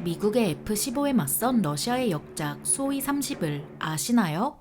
미국의 F-15에 맞선 러시아의 역작 수호이 30을 아시나요?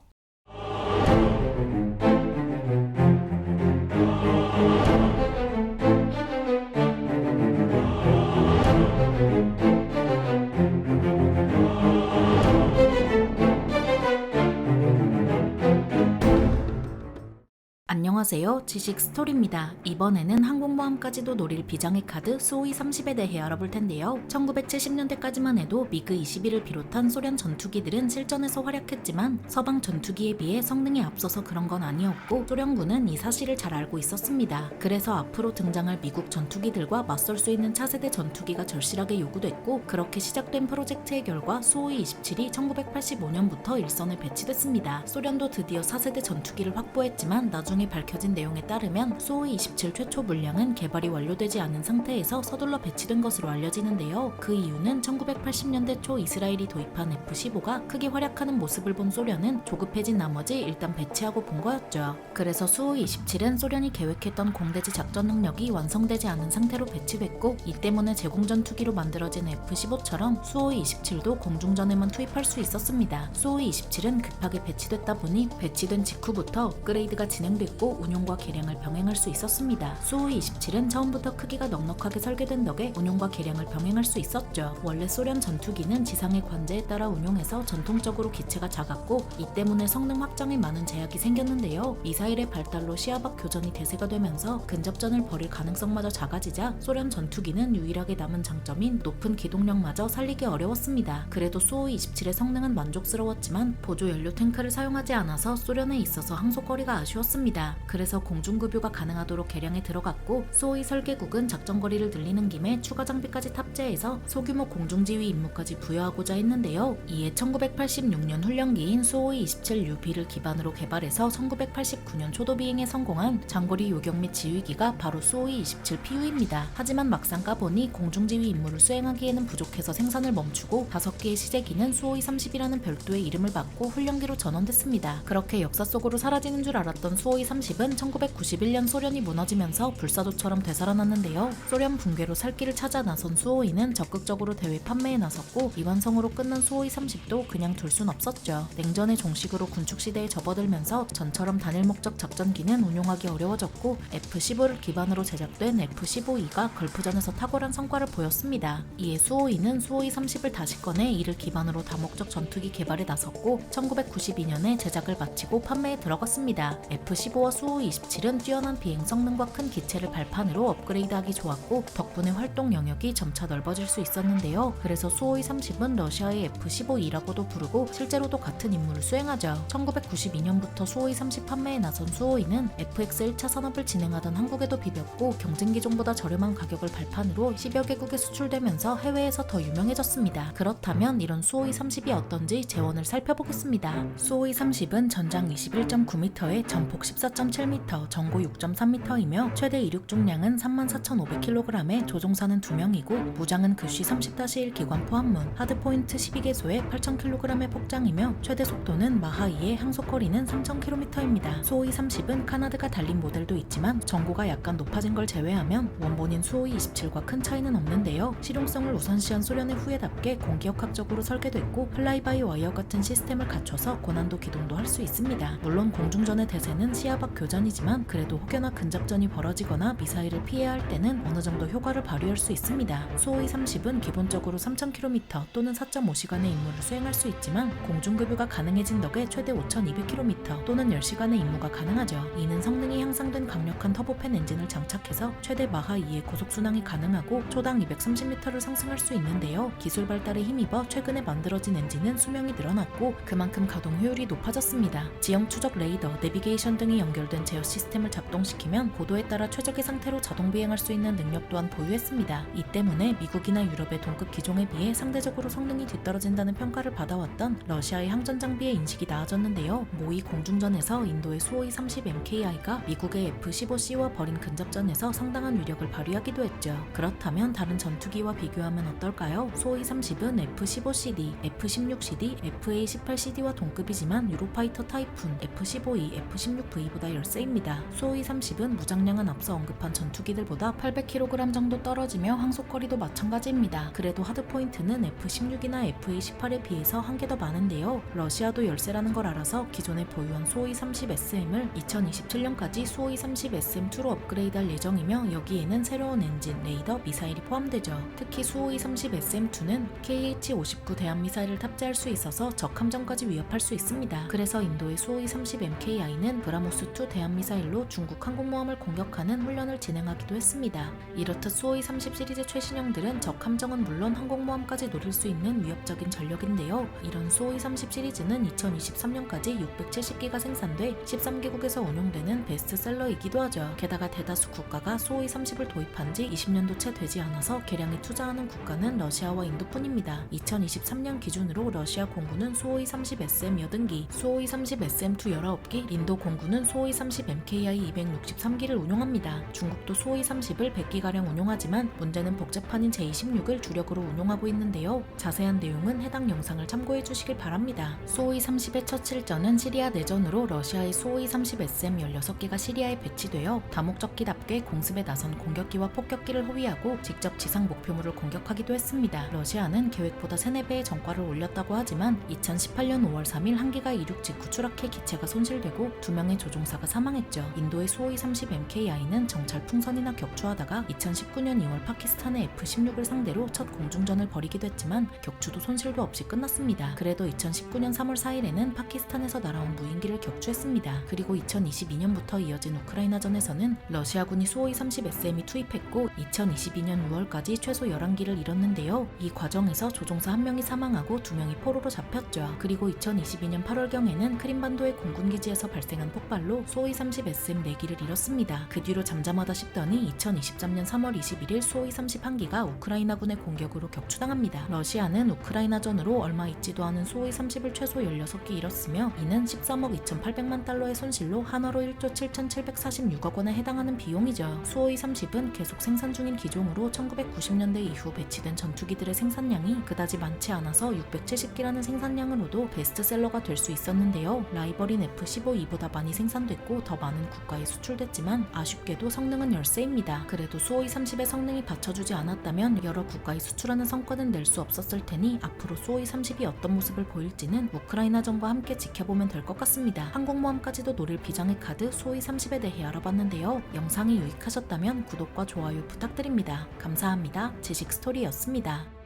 안녕하세요. 지식 스토리입니다. 이번에는 항공모함까지도 노릴 비장의 카드 수호이 30에 대해 알아볼 텐데요. 1970년대까지만 해도 미그 21을 비롯한 소련 전투기들은 실전에서 활약했지만 서방 전투기에 비해 성능이 앞서서 그런 건 아니었고 소련군은 이 사실을 잘 알고 있었습니다. 그래서 앞으로 등장할 미국 전투기들과 맞설 수 있는 차세대 전투기가 절실하게 요구됐고 그렇게 시작된 프로젝트의 결과 수호이 27이 1985년부터 일선에 배치됐습니다. 소련도 드디어 4세대 전투기를 확보했지만 나중에 밝혀진 내용에 따르면 수호이 27 최초 물량은 개발이 완료되지 않은 상태에서 서둘러 배치된 것으로 알려지는데요. 그 이유는 1980년대 초 이스라엘이 도입한 F-15가 크게 활약하는 모습을 본 소련은 조급해진 나머지 일단 배치하고 본 거였죠. 그래서 수호이 27은 소련이 계획했던 공대지 작전 능력이 완성되지 않은 상태로 배치됐고 이 때문에 제공전투기로 만들어진 F-15처럼 수호이 27도 공중전에만 투입할 수 있었습니다. 수호이 27은 급하게 배치됐다 보니 배치된 직후부터 업그레이드가 진행됐고 운용과 개량을 병행할 수 있었습니다. 수호이 27은 처음부터 크기가 넉넉하게 설계된 덕에 운용과 개량을 병행할 수 있었죠. 원래 소련 전투기는 지상의 관제에 따라 운용해서 전통적으로 기체가 작았고 이 때문에 성능 확장에 많은 제약이 생겼는데요. 미사일의 발달로 시야 밖 교전이 대세가 되면서 근접전을 벌일 가능성마저 작아지자 소련 전투기는 유일하게 남은 장점인 높은 기동력마저 살리기 어려웠습니다. 그래도 수호이 27의 성능은 만족스러웠지만 보조 연료 탱크를 사용하지 않아서 소련에 있어서 항속거리가 아쉬웠습니다. 그래서 공중급유가 가능하도록 개량에 들어갔고 수호이 설계국은 작전거리를 늘리는 김에 추가 장비까지 탑재해서 소규모 공중지휘 임무까지 부여하고자 했는데요. 이에 1986년 훈련기인 수호이 27UB를 기반으로 개발해서 1989년 초도 비행에 성공한 장거리 요격 및 지휘기가 바로 수호이 27PU입니다. 하지만 막상 까보니 공중지휘 임무를 수행하기에는 부족해서 생산을 멈추고 5개의 시제기는 수호이 30이라는 별도의 이름을 받고 훈련기로 전원됐습니다. 그렇게 역사 속으로 사라지는 줄 알았던 수호이 30은 1991년 소련이 무너지면서 불사조처럼 되살아났는데요. 소련 붕괴로 살 길을 찾아 나선 수호이는 적극적으로 대외 판매에 나섰고 미완성으로 끝난 수호이 30도 그냥 둘 순 없었죠. 냉전의 종식으로 군축시대에 접어들면서 전처럼 단일 목적 작전기는 운용하기 어려워졌고 F-15를 기반으로 제작된 F-15E가 걸프전에서 탁월한 성과를 보였습니다. 이에 수호이는 수호이 30을 다시 꺼내 이를 기반으로 다목적 전투기 개발에 나섰고 1992년에 제작을 마치고 판매에 들어갔습니다. F-15와 수호이 27은 뛰어난 비행 성능과 큰 기체를 발판으로 업그레이드하기 좋았고 덕분에 활동 영역이 점차 넓어질 수 있었는데요. 그래서 수호이 30은 러시아의 F-15E라고도 부르고 실제로도 같은 임무를 수행하죠. 1992년부터 수호이 30 판매에 나선 수호이는 FX 1차 산업을 진행하던 한국에도 비볐고 경쟁기종보다 저렴한 가격을 발판으로 10여 개국에 수출되면서 해외에서 더 유명해졌습니다. 그렇다면 이런 수호이 30이 어떤지 재원을 살펴보겠습니다. 수호이 30은 전장 21.9m에 전폭 14.7m, 전고 6.3m이며 최대 이륙 중량은 34,500kg에 조종사는 2명이고 무장은 글씨 30-1 기관 포함문, 하드포인트 12개소에 8,000kg의 폭장이며 최대 속도는 마하 2의 항속거리는 3,000km입니다. 수호이 30은 카나드가 달린 모델도 있지만 전고가 약간 높아진 걸 제외하면 원본인 수호이 27과 큰 차이는 없는데요. 실용성을 우선시한 소련의 후예답게 공기역학적으로 설계됐고 플라이바이 와이어 같은 시스템을 갖춰서 고난도 기동도 할 수 있습니다. 물론 공중전의 대세는 시야 밖 교전이지만 그래도 혹여나 근접전이 벌어지거나 미사일을 피해야 할 때는 어느 정도 효과를 발휘할 수 있습니다. 수호이 30은 기본적으로 3,000km 또는 4.5시간의 임무를 수행할 수 있지만 공중급유가 가능해진 덕에 최대 5,200km 또는 10시간의 임무가 가능하죠. 이는 성능이 향상된 강력한 터보팬 엔진을 장착해서 최대 마하 2의 고속순항이 가능하고 초당 230m를 상승할 수 있는데요. 기술 발달에 힘입어 최근에 만들어진 엔진은 수명이 늘어났고 그만큼 가동 효율이 높아졌습니다. 지형 추적 레이더, 내비게이션 등이 연결된 제어 시스템을 작동시키면 고도에 따라 최적의 상태로 자동 비행할 수 있는 능력 또한 보유했습니다. 이 때문에 미국이나 유럽의 동급 기종에 비해 상대적으로 성능이 뒤떨어진다는 평가를 받아왔던 러시아의 항전 장비의 인식이 나아졌는데요. 모의 공중전에서 인도의 수호이 30 MKI가 미국의 F-15C와 벌인 근접전에서 상당한 위력을 발휘하기도 했죠. 그렇다면 다른 전투기와 비교하면 어떨까요? 수호이 30은 F-15CD, F-16CD, FA-18CD와 동급이지만 유로파이터 타이푼, F-15E, F-16V보다 열세입니다. 수호이 30은 무장량은 앞서 언급한 전투기들보다 800kg 정도 떨어지며 항속거리도 마찬가지입니다. 그래도 하드포인트는 F-16이나 F-18에 비해서 한 개 더 많은데요. 러시아도 열세라는 걸 알아서 기존에 보유한 수호이 30SM을 2027년까지 수호이 30SM2로 업그레이드할 예정이며 여기에는 새로운 엔진, 레이더, 미사일이 포함되죠. 특히 수호이 30SM2는 KH-59 대함미사일을 탑재할 수 있어서 적 함정까지 위협할 수 있습니다. 그래서 인도의 수호이 30MKI는 브라모스2 대함미사일로 중국 항공모함을 공격하는 훈련을 진행하기도 했습니다. 이렇듯 수호이 30 시리즈 최신형들은 적 함정은 물론 항공모함까지 노릴 수 있는 위협적인 전력인데요. 이런 수호이 30 시리즈는 2023년까지 670기가 생산돼 13개국에서 운용되는 베스트셀러이기도 하죠. 게다가 대다수 국가가 수호이 30을 도입한 지 20년도 채 되지 않아서 개량에 투자하는 국가는 러시아와 인도뿐입니다. 2023년 기준으로 러시아 공군은 수호이 30 SM 80기, 수호이 30 SM2 19기, 인도 공군은 수호이 30 MKI 263기를 운용합니다. 중국도 수호이 30을 100기가량 운용하지만 문제는 복제판인 J16을 주력으로 운용하고 있는데요. 자세한 내용은 해당 영상을 참고해 주시길 바랍니다. 수호이 30의 첫 실전은 시리아 내전으로 러시아의 수호이 30 SM 16기가 시리아에 배치되어 다목적기답게 공습에 나선 공격기와 폭격기를 호위하고 직접 지상 목표물을 공격하기도 했습니다. 러시아는 계획보다 3-4배의 전과를 올렸다고 하지만 2018년 5월 3일 한 기가 이륙 직후 추락해 기체가 손실되고 2명의 조종사가 사망했죠. 인도의 수호이 30 MKI는 정찰 풍선이나 격추하다가 2019년 2월 파키스탄의 F-16을 상대로 첫 공중전을 벌이기도 했지만 격추도 손실도 없이 끝났습니다. 그래도 2019년 3월 4일에는 파키스탄에서 날아온 무인기를 격추했습니다. 그리고 2022년부터 이어진 우크라이나전에서는 러시아군이 수호이 30 SM이 투입했고 2022년 6월까지 최소 11기를 잃었는데요. 이 과정에서 조종사 1명이 사망하고 2명이 포로로 잡혔죠. 그리고 2022년 8월경에는 크림반도의 공군기지에서 발생한 폭발로 수호이 30 SM 4기를 잃었습니다. 그 뒤로 잠잠하다 싶더니 2023년 3월 21일 수호이 31기가 우크라이나군의 공격으로 격추당합니다. 러시아는 우크라이나전으로 얼마 있지도 않은 수호이 30을 최소 16기 잃었으며 이는 13억 2,800만 달러의 손실로 한화로 1조 7,746억 원에 해당하는 비용이죠. 수호이 30은 계속 생산 중인 기종으로 1990년대 이후 배치된 전투기들의 생산량이 그다지 많지 않아서 670기라는 생산량으로도 베스트셀러가 될 수 있었는데요. 라이벌인 F-15E보다 많이 생산됐고 더 많은 국가에 수출됐지만 아쉽게도 성능은 열세입니다. 그래도 수호이 30의 성능이 받쳐주지 않았다면 여러 국가에 수출하는 성과는 낼 수 없었을 테니 앞으로 수호이 30이 어떤 모습을 보일지는 우크라이나전과 함께 지켜보면 될 것 같습니다. 항공모함까지도 노릴 비장의 카드 수호이 30에 대해 알아봤는데요. 영상이 유익하셨다면 구독과 좋아요 부탁드립니다. 감사합니다. 지식스토리였습니다.